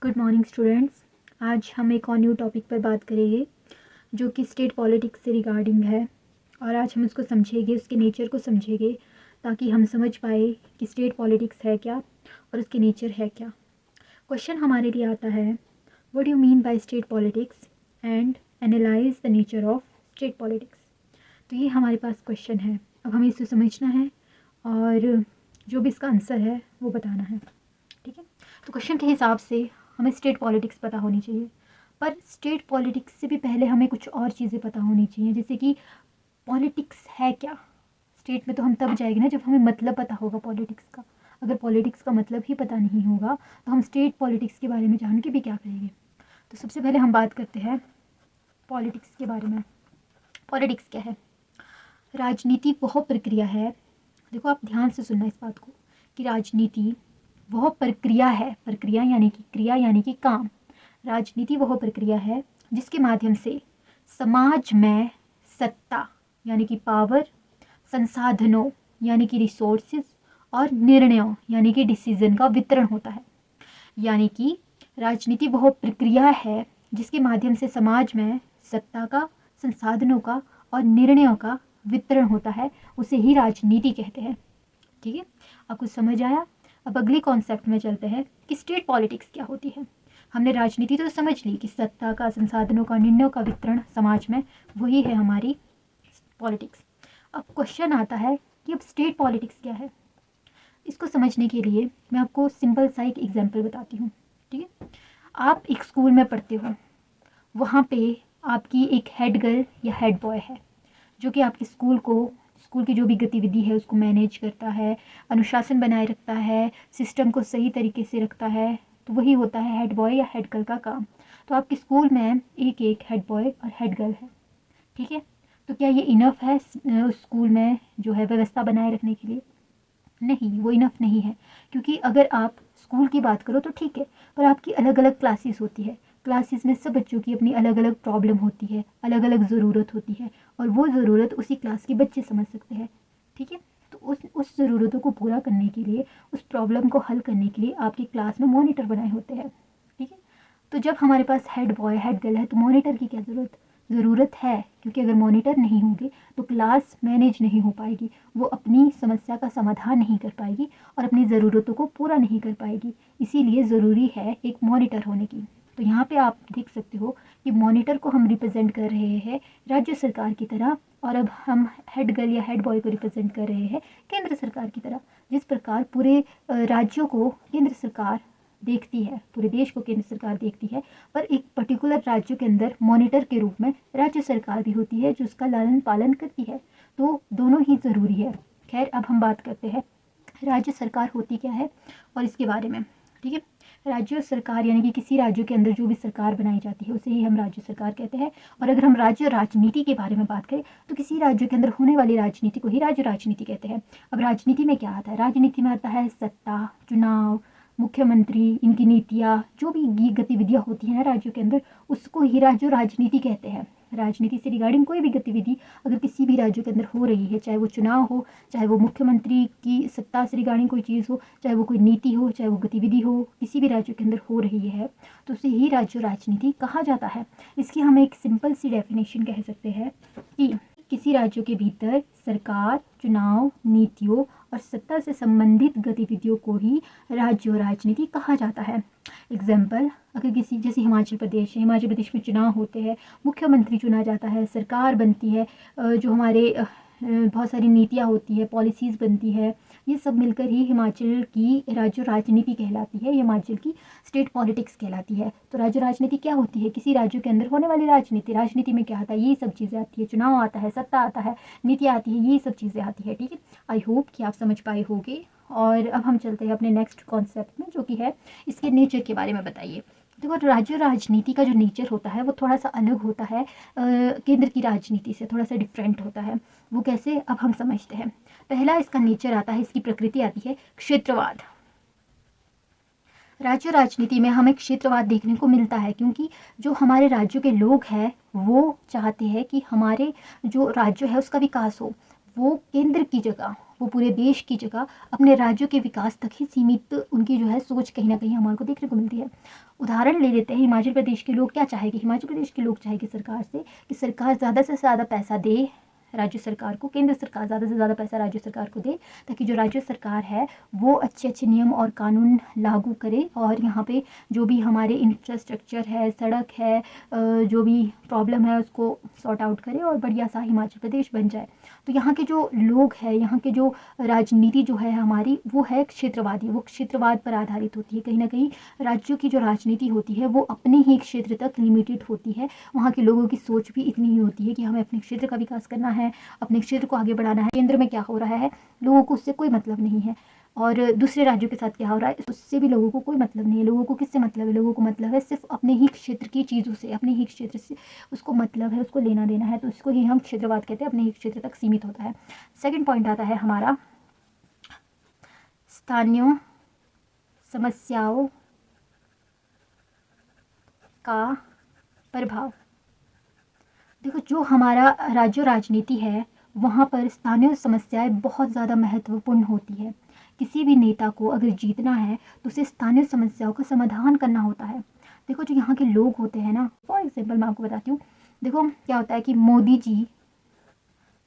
Good morning students. आज हम एक और न्यू टॉपिक पर बात करेंगे जो कि स्टेट पॉलिटिक्स से रिगार्डिंग है। और आज हम इसको समझेंगे, उसके नेचर को समझेंगे ताकि हम समझ पाए कि स्टेट पॉलिटिक्स है क्या और उसके नेचर है क्या। क्वेश्चन हमारे लिए आता है, what do you mean by state politics and analyse the nature of state politics. तो ये हमारे पास क्वेश्चन है। अब हमें इसे समझना है और जो भी इसका आंसर है वो बताना है। ठीक है, तो क्वेश्चन के हिसाब से हमें स्टेट पॉलिटिक्स पता होनी चाहिए, पर स्टेट पॉलिटिक्स से भी पहले हमें कुछ और चीज़ें पता होनी चाहिए, जैसे कि पॉलिटिक्स है क्या। स्टेट में तो हम तब जाएंगे ना जब हमें मतलब पता होगा पॉलिटिक्स का। अगर पॉलिटिक्स का मतलब ही पता नहीं होगा तो हम स्टेट पॉलिटिक्स के बारे में जान के भी क्या करेंगे। तो सबसे पहले हम बात करते हैं पॉलिटिक्स के बारे में। पॉलिटिक्स क्या है? राजनीति वह प्रक्रिया है, देखो आप ध्यान से सुनना इस बात को, कि राजनीति वह प्रक्रिया है, प्रक्रिया यानी कि क्रिया यानी कि काम। राजनीति वह प्रक्रिया है जिसके माध्यम से समाज में सत्ता यानी कि पावर, संसाधनों यानी कि रिसोर्सेज और निर्णयों यानी कि डिसीजन का वितरण होता है। यानी कि राजनीति वह प्रक्रिया है जिसके माध्यम से समाज में सत्ता का, संसाधनों का और निर्णयों का वितरण होता है, उसे ही राजनीति कहते हैं। ठीक है, अब कुछ समझ आया? अब अगले कॉन्सेप्ट में चलते हैं कि स्टेट पॉलिटिक्स क्या होती है। हमने राजनीति तो समझ ली कि सत्ता का, संसाधनों का, निर्णयों का वितरण समाज में, वही है हमारी पॉलिटिक्स। अब क्वेश्चन आता है कि अब स्टेट पॉलिटिक्स क्या है। इसको समझने के लिए मैं आपको सिंपल सा एक एग्जाम्पल बताती हूँ। ठीक है, आप एक स्कूल में पढ़ते हो, वहाँ पे आपकी एक हेड गर्ल या हेड बॉय है जो कि आपके स्कूल की जो भी गतिविधि है उसको मैनेज करता है, अनुशासन बनाए रखता है, सिस्टम को सही तरीके से रखता है। तो वही होता है हेड बॉय या हेड गर्ल का काम। तो आपके स्कूल में एक एक हेड बॉय और हेड गर्ल है। ठीक है, तो क्या ये इनफ है उस स्कूल में जो है व्यवस्था बनाए रखने के लिए? नहीं, वो इनफ नहीं है। क्योंकि अगर आप स्कूल की बात करो तो ठीक है, पर आपकी अलग अलग क्लासेस होती है। क्लासेस में सब बच्चों की अपनी अलग अलग प्रॉब्लम होती है, अलग अलग ज़रूरत होती है, और वो ज़रूरत उसी क्लास के बच्चे समझ सकते हैं। ठीक है, तो उस ज़रूरतों को पूरा करने के लिए, उस प्रॉब्लम को हल करने के लिए आपकी क्लास में मॉनिटर बनाए होते हैं। ठीक है, तो जब हमारे पास हेड बॉय हेड गर्ल है तो मॉनिटर की क्या ज़रूरत है, क्योंकि अगर मॉनिटर नहीं होंगे तो क्लास मैनेज नहीं हो पाएगी, वो अपनी समस्या का समाधान नहीं कर पाएगी और अपनी ज़रूरतों को पूरा नहीं कर पाएगी। इसीलिए ज़रूरी है एक मॉनिटर होने की। तो यहाँ पे आप देख सकते हो कि मॉनिटर को हम रिप्रेजेंट कर रहे हैं राज्य सरकार की तरह, और अब हम हेड गर्ल या हेड बॉय को रिप्रेजेंट कर रहे हैं केंद्र सरकार की तरह। जिस प्रकार पूरे राज्यों को केंद्र सरकार देखती है, पूरे देश को केंद्र सरकार देखती है, पर एक पर्टिकुलर राज्य के अंदर मॉनिटर के रूप में राज्य सरकार भी होती है जो उसका लालन पालन करती है। तो दोनों ही ज़रूरी है। खैर, अब हम बात करते हैं राज्य सरकार होती क्या है और इसके बारे में। ठीक है, राज्य सरकार यानी कि किसी राज्य के अंदर जो भी सरकार बनाई जाती है उसे ही हम राज्य सरकार कहते हैं। और अगर हम राज्य राजनीति के बारे में बात करें तो किसी राज्य के अंदर होने वाली राजनीति को ही राज्य राजनीति कहते हैं। अब राजनीति में क्या आता है? राजनीति में आता है सत्ता, चुनाव, मुख्यमंत्री, इनकी नीतियाँ, जो भी गतिविधियाँ होती हैं राज्यों के अंदर, उसको ही राज्य राजनीति कहते हैं। राजनीति से रिगार्डिंग कोई भी गतिविधि अगर किसी भी राज्य के अंदर हो रही है, चाहे वो चुनाव हो, चाहे वो मुख्यमंत्री की सत्ता से रिगार्डिंग कोई चीज़ हो, चाहे वो कोई नीति हो, चाहे वो गतिविधि हो, किसी भी राज्य के अंदर हो रही है तो उसे ही राज्य राजनीति कहा जाता है। इसकी हम एक सिंपल सी डेफिनेशन कह सकते हैं कि किसी राज्य के भीतर सरकार, चुनाव, नीतियों और सत्ता से संबंधित गतिविधियों को ही राज्य राजनीति कहा जाता है। एग्जाम्पल, अगर किसी, जैसे हिमाचल प्रदेश है, हिमाचल प्रदेश में चुनाव होते हैं, मुख्यमंत्री चुना जाता है, सरकार बनती है, जो हमारे बहुत सारी नीतियाँ होती है, पॉलिसीज़ बनती है, ये सब मिलकर ही हिमाचल की राज्य राजनीति कहलाती है, हिमाचल की स्टेट पॉलिटिक्स कहलाती है। तो राज्य राजनीति क्या होती है? किसी राज्य के अंदर होने वाली राजनीति। राजनीति में क्या आता है? ये सब चीज़ें आती है, चुनाव आता है, सत्ता आता है, नीतियाँ आती है, ये सब चीज़ें आती है। ठीक है, आई होप कि आप समझ पाए होंगे। और अब हम चलते हैं अपने नेक्स्ट कॉन्सेप्ट में, जो कि है इसके नेचर के बारे में बताइए। देखो, राज्य राजनीति का जो नेचर होता है वो थोड़ा सा अलग होता है, केंद्र की राजनीति से थोड़ा सा डिफरेंट होता है। वो कैसे, अब हम समझते हैं। पहला इसका नेचर आता है, इसकी प्रकृति आती है क्षेत्रवाद। राज्य राजनीति में हमें क्षेत्रवाद देखने को मिलता है, क्योंकि जो हमारे राज्यों के लोग हैं वो चाहते हैं कि हमारे जो राज्य है उसका विकास हो, वो केंद्र की जगह वो पूरे देश की जगह अपने राज्यों के विकास तक ही सीमित उनकी जो है सोच कहीं ना कहीं हमारे को देखने को मिलती है। उदाहरण ले लेते हैं, हिमाचल प्रदेश के लोग क्या चाहेंगे? हिमाचल प्रदेश के लोग चाहेंगे सरकार से कि सरकार ज़्यादा से ज़्यादा पैसा दे राज्य सरकार को, केंद्र सरकार ज़्यादा से ज़्यादा पैसा राज्य सरकार को दे, ताकि जो राज्य सरकार है वो अच्छे अच्छे नियम और कानून लागू करे और यहाँ पे जो भी हमारे इंफ्रास्ट्रक्चर है, सड़क है, जो भी प्रॉब्लम है उसको सॉर्ट आउट करे और बढ़िया सा हिमाचल प्रदेश बन जाए। तो यहाँ के जो लोग हैं, यहाँ के जो राजनीति जो है हमारी, वो है क्षेत्रवादी, वो क्षेत्रवाद पर आधारित होती है। कहीं ना कहीं राज्यों की जो राजनीति होती है वो अपने ही क्षेत्र तक लिमिटेड होती है। वहाँ के लोगों की सोच भी इतनी ही होती है कि हमें अपने क्षेत्र का विकास करना है, अपने क्षेत्र को आगे बढ़ाना है। केंद्र में क्या हो रहा है लोगों को उससे कोई मतलब नहीं है, और दूसरे राज्यों के साथ क्या हो रहा है उससे भी लोगों को कोई मतलब नहीं है। लोगों को किससे मतलब है? लोगों को मतलब है सिर्फ अपने ही क्षेत्र की चीज़ों से, अपने ही क्षेत्र से उसको मतलब है, उसको लेना देना है। तो इसको ही हम क्षेत्रवाद कहते हैं, अपने ही क्षेत्र तक सीमित होता है। सेकंड पॉइंट आता है हमारा स्थानीय समस्याओं का प्रभाव। देखो, जो हमारा राज्य राजनीति है वहाँ पर स्थानीय समस्याएं बहुत ज़्यादा महत्वपूर्ण होती है। किसी भी नेता को अगर जीतना है तो उसे स्थानीय समस्याओं का समाधान करना होता है। देखो, जो यहाँ के लोग होते हैं ना, फॉर एग्जाम्पल मैं आपको बताती हूँ। देखो क्या होता है कि मोदी जी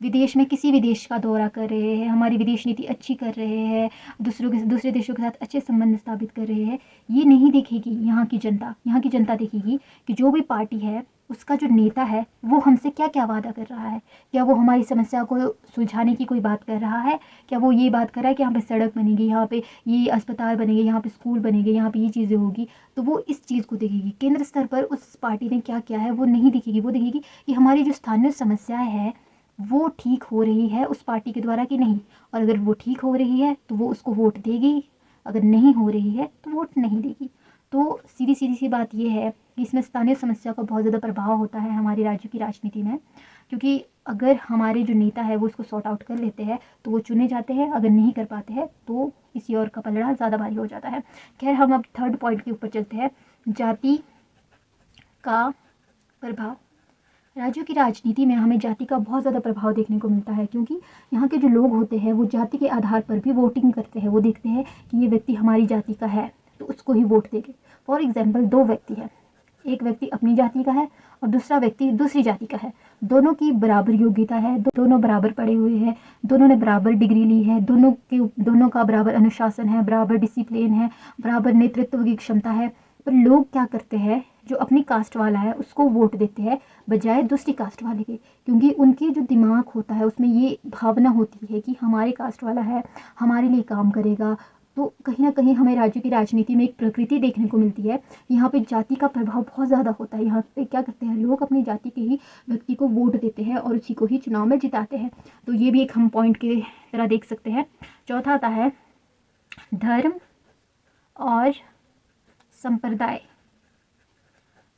विदेश में किसी भी देश का दौरा कर रहे हैं, हमारी विदेश नीति अच्छी कर रहे हैं, दूसरे देशों के साथ अच्छे संबंध स्थापित कर रहे हैं। ये नहीं देखेगी यहाँ की जनता। यहाँ की जनता देखेगी कि जो भी पार्टी है उसका जो नेता है वो हमसे क्या क्या वादा कर रहा है। क्या वो हमारी समस्या को सुलझाने की कोई बात कर रहा है? क्या वो ये बात कर रहा है कि यहाँ पे सड़क बनेगी, यहाँ पे ये अस्पताल बनेंगे, यहाँ पे स्कूल बनेंगे, यहाँ पे ये चीज़ें होगी? तो वो इस चीज़ को देखेगी। केंद्र स्तर पर उस पार्टी ने क्या किया है वो नहीं देखेगी। वो देखेगी कि हमारी जो स्थानीय समस्याएं हैं वो ठीक हो रही है उस पार्टी के द्वारा कि नहीं, और अगर वो ठीक हो रही है तो वो उसको वोट देगी, अगर नहीं हो रही है तो वोट नहीं देगी। तो सीधी सीधी सी बात ये है कि इसमें स्थानीय समस्या का बहुत ज़्यादा प्रभाव होता है हमारे राज्य की राजनीति में, क्योंकि अगर हमारे जो नेता है वो इसको सॉर्ट आउट कर लेते हैं तो वो चुने जाते हैं, अगर नहीं कर पाते हैं तो किसी और का पलड़ा ज़्यादा भारी हो जाता है। खैर, हम अब थर्ड पॉइंट के ऊपर चलते हैं, जाति का प्रभाव। राज्यों की राजनीति में हमें जाति का बहुत ज़्यादा प्रभाव देखने को मिलता है, क्योंकि यहाँ के जो लोग होते हैं वो जाति के आधार पर भी वोटिंग करते हैं। वो देखते हैं कि ये व्यक्ति हमारी जाति का है तो उसको ही वोट देंगे। फॉर एग्जाम्पल, दो व्यक्ति हैं, एक व्यक्ति अपनी जाति का है और दूसरा व्यक्ति दूसरी जाति का है। दोनों की बराबर योग्यता है, दोनों बराबर पढ़े हुए हैं, दोनों ने बराबर डिग्री ली है, दोनों का बराबर अनुशासन है, बराबर डिसिप्लिन है, बराबर नेतृत्व की क्षमता है। पर लोग क्या करते हैं, जो अपनी कास्ट वाला है उसको वोट देते हैं बजाय दूसरी कास्ट वाले के, क्योंकि उनकी जो दिमाग होता है उसमें ये भावना होती है कि हमारे कास्ट वाला है, हमारे लिए काम करेगा। तो कहीं ना कहीं हमें राज्य की राजनीति में एक प्रकृति देखने को मिलती है। यहाँ पे जाति का प्रभाव बहुत ज़्यादा होता है। यहाँ पे क्या करते हैं लोग, अपनी जाति के ही व्यक्ति को वोट देते हैं और उसी को ही चुनाव में जिताते हैं। तो ये भी एक हम पॉइंट की तरह देख सकते हैं। चौथा आता है धर्म और संप्रदाय।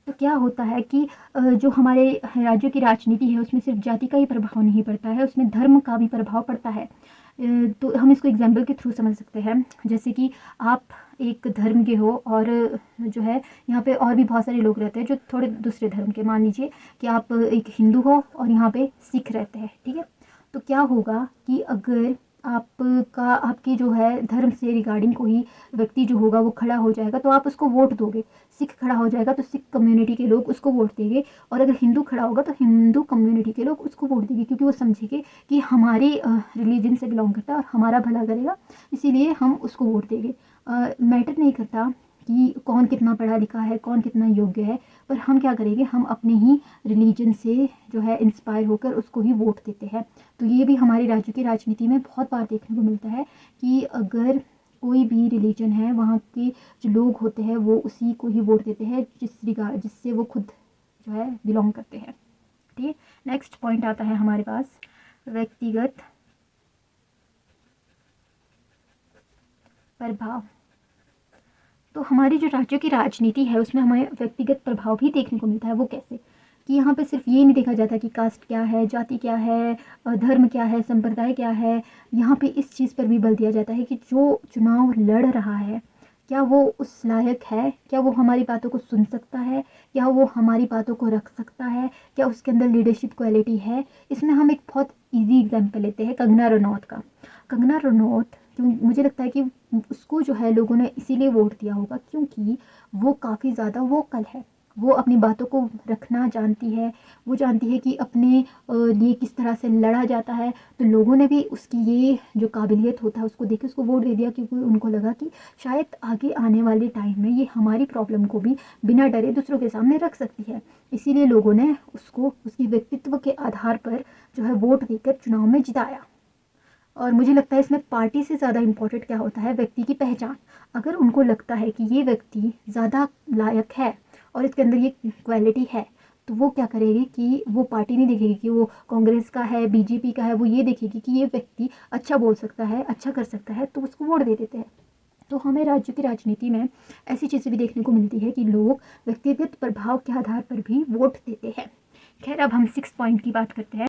तो क्या होता है कि जो हमारे राज्यों की राजनीति है उसमें सिर्फ जाति का ही प्रभाव नहीं पड़ता है, उसमें धर्म का भी प्रभाव पड़ता है। तो हम इसको एग्जाम्पल के थ्रू समझ सकते हैं, जैसे कि आप एक धर्म के हो और जो है यहाँ पे और भी बहुत सारे लोग रहते हैं जो थोड़े दूसरे धर्म के। मान लीजिए कि आप एक हिंदू हो और यहाँ पे सिख रहते हैं, ठीक है। तो क्या होगा कि अगर आपकी जो है धर्म से रिगार्डिंग कोई व्यक्ति जो होगा वो खड़ा हो जाएगा तो आप उसको वोट दोगे। सिख खड़ा हो जाएगा तो सिख कम्युनिटी के लोग उसको वोट देंगे, और अगर हिंदू खड़ा होगा तो हिंदू कम्युनिटी के लोग उसको वोट देंगे, क्योंकि वो समझेंगे कि हमारी रिलीजन से बिलोंग करता है और हमारा भला करेगा, इसीलिए हम उसको वोट देंगे। मैटर नहीं करता कि कौन कितना पढ़ा लिखा है, कौन कितना योग्य है, पर हम क्या करेंगे, हम अपने ही रिलीजन से जो है इंस्पायर होकर उसको ही वोट देते हैं। तो ये भी हमारे राज्य की राजनीति में बहुत बार देखने को मिलता है कि अगर कोई भी रिलीजन है वहाँ के जो लोग होते हैं वो उसी को ही वोट देते हैं जिससे वो खुद जो है बिलोंग करते हैं। ठीक है, नेक्स्ट पॉइंट आता है हमारे पास व्यक्तिगत प्रभाव। तो हमारी जो राज्य की राजनीति है उसमें हमें व्यक्तिगत प्रभाव भी देखने को मिलता है। वो कैसे कि यहाँ पे सिर्फ ये नहीं देखा जाता कि कास्ट क्या है, जाति क्या है, धर्म क्या है, संप्रदाय क्या है। यहाँ पे इस चीज़ पर भी बल दिया जाता है कि जो चुनाव लड़ रहा है क्या वो उस लायक है, क्या वो हमारी बातों को सुन सकता है, क्या वो हमारी बातों को रख सकता है, क्या उसके अंदर लीडरशिप क्वालिटी है। इसमें हम एक बहुत ईजी एग्जाम्पल लेते हैं कंगना रनौत का। कंगना रनौत, क्यों मुझे लगता है कि उसको जो है लोगों ने इसीलिए वोट दिया होगा क्योंकि वो काफ़ी ज़्यादा वोकल है, वो अपनी बातों को रखना जानती है, वो जानती है कि अपने लिए किस तरह से लड़ा जाता है। तो लोगों ने भी उसकी ये जो काबिलियत होता है उसको देख के उसको वोट दे दिया, क्योंकि उनको लगा कि शायद आगे आने वाले टाइम में ये हमारी प्रॉब्लम को भी बिना डरे दूसरों के सामने रख सकती है। इसीलिए लोगों ने उसको उसकी व्यक्तित्व के आधार पर जो है वोट देकर चुनाव में जिताया। और मुझे लगता है इसमें पार्टी से ज़्यादा इम्पोर्टेंट क्या होता है, व्यक्ति की पहचान। अगर उनको लगता है कि ये व्यक्ति ज़्यादा लायक है और इसके अंदर ये क्वालिटी है, तो वो क्या करेगी कि वो पार्टी नहीं देखेगी कि वो कांग्रेस का है, बीजेपी का है, वो ये देखेगी कि ये व्यक्ति अच्छा बोल सकता है, अच्छा कर सकता है, तो उसको वोट दे देते हैं। तो हमें राज्य की राजनीति में ऐसी चीज़ें भी देखने को मिलती है कि लोग व्यक्तिगत प्रभाव के आधार पर भी वोट देते हैं। खैर, अब हम 6 पॉइंट की बात करते हैं।